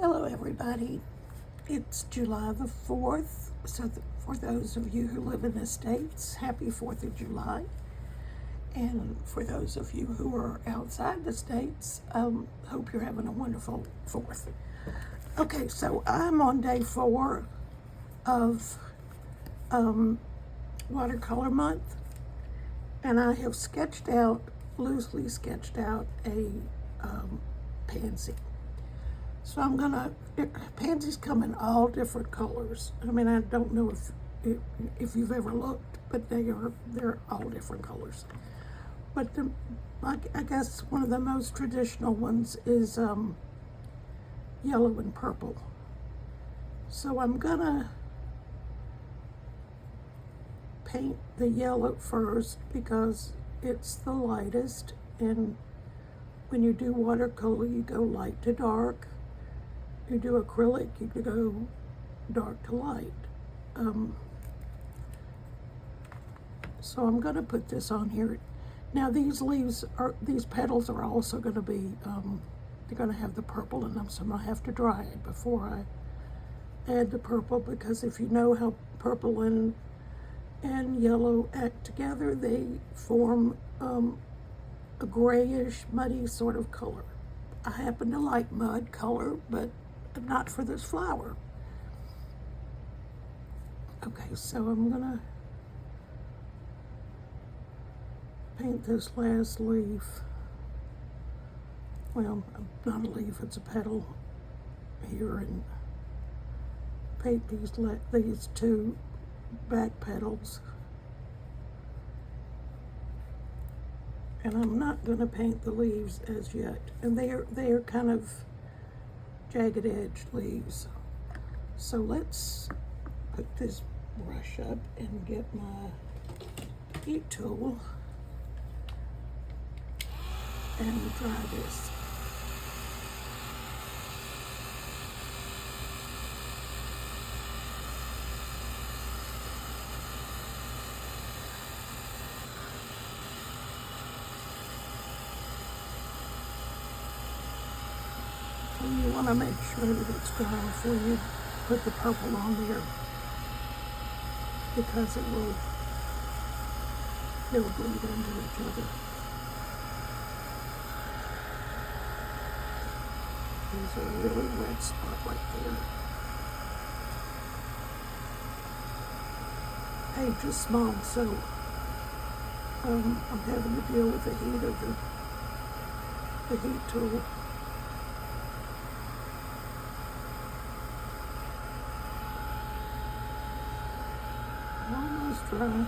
Hello everybody, it's July the 4th, so for those of you who live in the States, happy 4th of July, and for those of you who are outside the States, hope you're having a wonderful 4th. Okay, so I'm on day 4 of Watercolor Month, and I have loosely sketched out a pansy. So pansies come in all different colors. I mean, I don't know if you've ever looked, but they're all different colors. But I guess one of the most traditional ones is yellow and purple. So I'm gonna paint the yellow first because it's the lightest, and when you do watercolor, you go light to dark. You do acrylic, you could go dark to light. So I'm going to put this on here. Now these petals are also going to be, they're going to have the purple in them, so I'm going to have to dry it before I add the purple, because if you know how purple and yellow act together, they form a grayish, muddy sort of color. I happen to like mud color, but not for this flower. Okay, so I'm gonna paint this last leaf. Well, not a leaf, it's a petal here, and paint these two back petals. And I'm not gonna paint the leaves as yet, and they are kind of jagged edge leaves. So let's put this brush up and get my heat tool and dry this. And you want to make sure that it's dry before you put the purple on there, because they'll bleed into each other. There's a really red spot right there. Page is small, so I'm having to deal with the heat of the heat tool. Almost dry.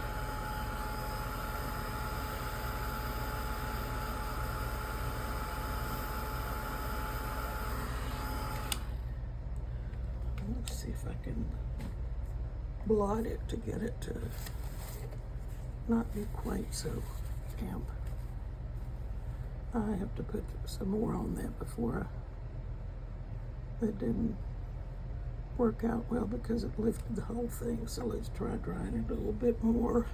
Let's see if I can blot it to get it to not be quite so damp. I have to put some more on that before that didn't work out well because it lifted the whole thing. So let's try drying it a little bit more.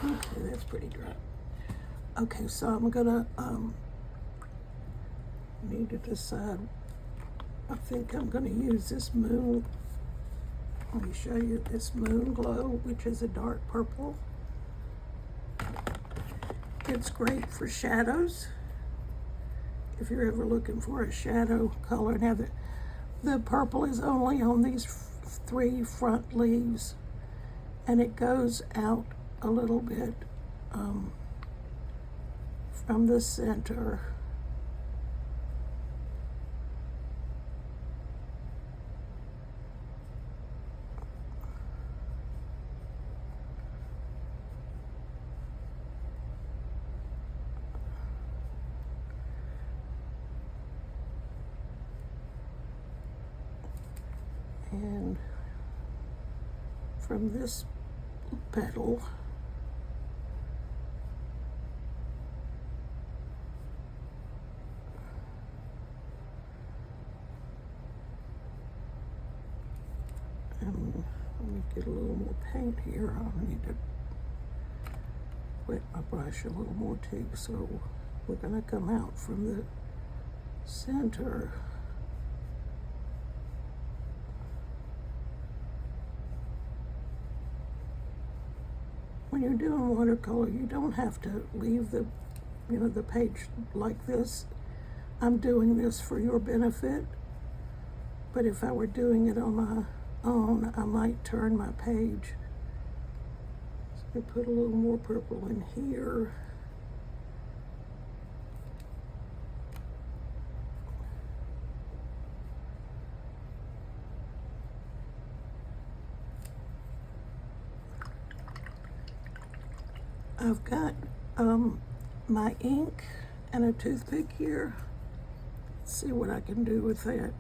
Okay, that's pretty dry. Okay, so I'm gonna need to decide. I think I'm gonna use this moon. Let me show you this Moon Glow, which is a dark purple. It's great for shadows. If you're ever looking for a shadow color. Now the purple is only on these 3 front leaves, and it goes out a little bit from the center. And from this petal. And let me get a little more paint here. I need to wet my brush a little more too. So we're going to come out from the center. When you're doing watercolor, you don't have to leave the, the page like this. I'm doing this for your benefit, but if I were doing it on my own, I might turn my page. So I put a little more purple in here. I've got my ink and a toothpick here. Let's see what I can do with that.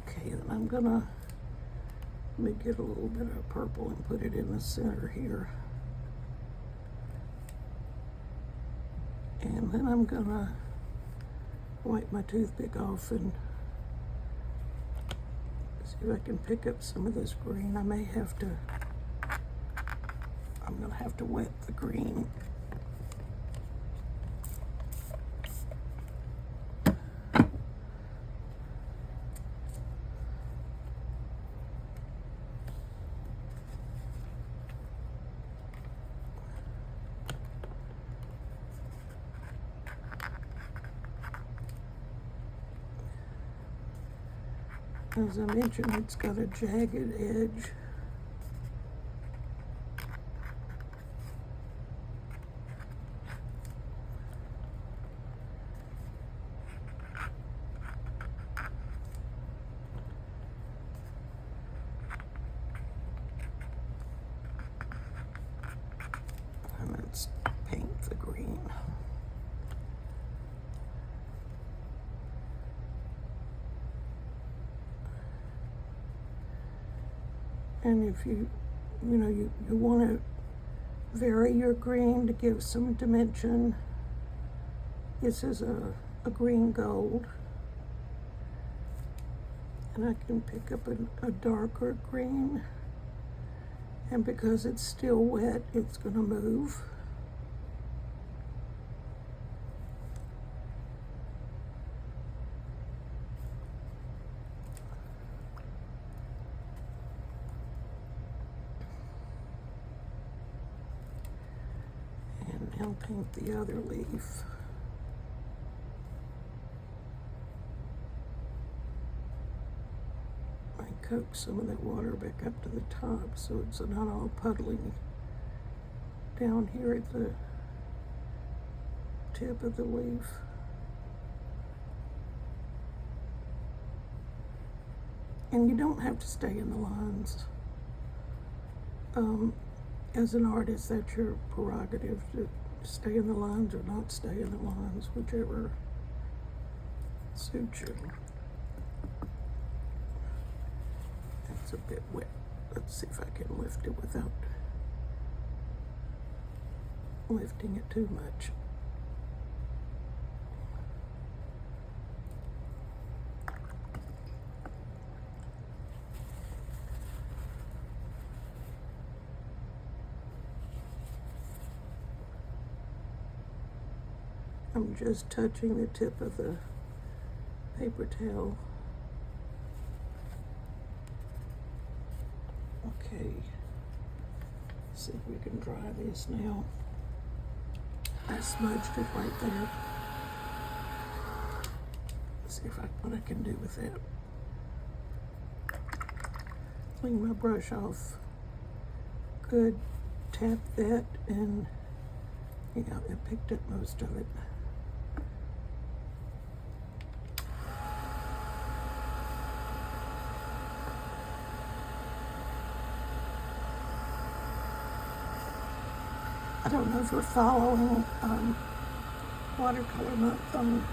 Okay, then I'm gonna, let me get a little bit of purple and put it in the center here. And then I'm gonna wipe my toothpick off and see if I can pick up some of this green. I'm gonna have to wet the green. As I mentioned, it's got a jagged edge. And let's paint the green. And if you want to vary your green to give some dimension, this is a green gold. And I can pick up a darker green. And because it's still wet, it's going to move. I'll paint the other leaf. I coax some of that water back up to the top so it's not all puddling down here at the tip of the leaf. And you don't have to stay in the lines. As an artist, that's your prerogative to stay in the lines or not stay in the lines, whichever suits you. It's a bit wet. Let's see if I can lift it without lifting it too much. I'm just touching the tip of the paper towel. Okay, let's see if we can dry this now. I smudged it right there. see if what I can do with it. Clean my brush off. Good. Tap that, and yeah, it picked up most of it. I don't know if you're following Watercolor Month on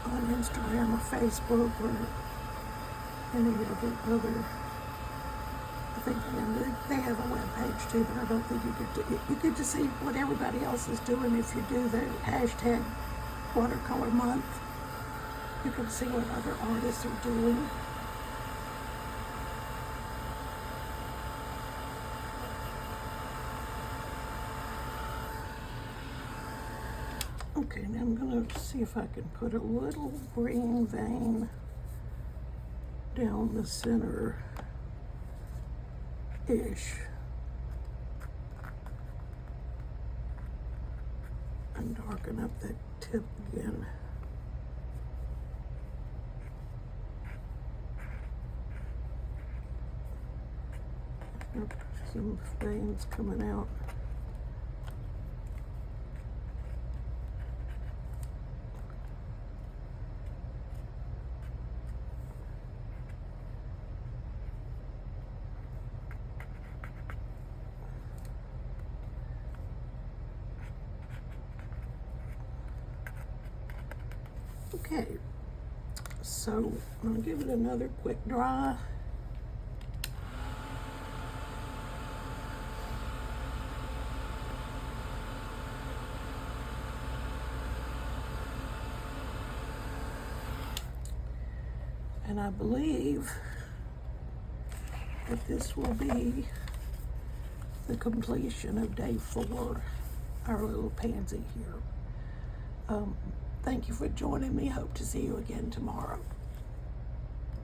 Instagram or Facebook or any of the other. I think they have a web page too, but I don't think you get to see what everybody else is doing. If you do the hashtag Watercolor Month, you can see what other artists are doing. Okay, now I'm going to see if I can put a little green vein down the center-ish. And darken up that tip again. Some veins coming out. Okay, so I'm going to give it another quick dry. And I believe that this will be the completion of day 4, our little pansy here. Thank you for joining me. Hope to see you again tomorrow.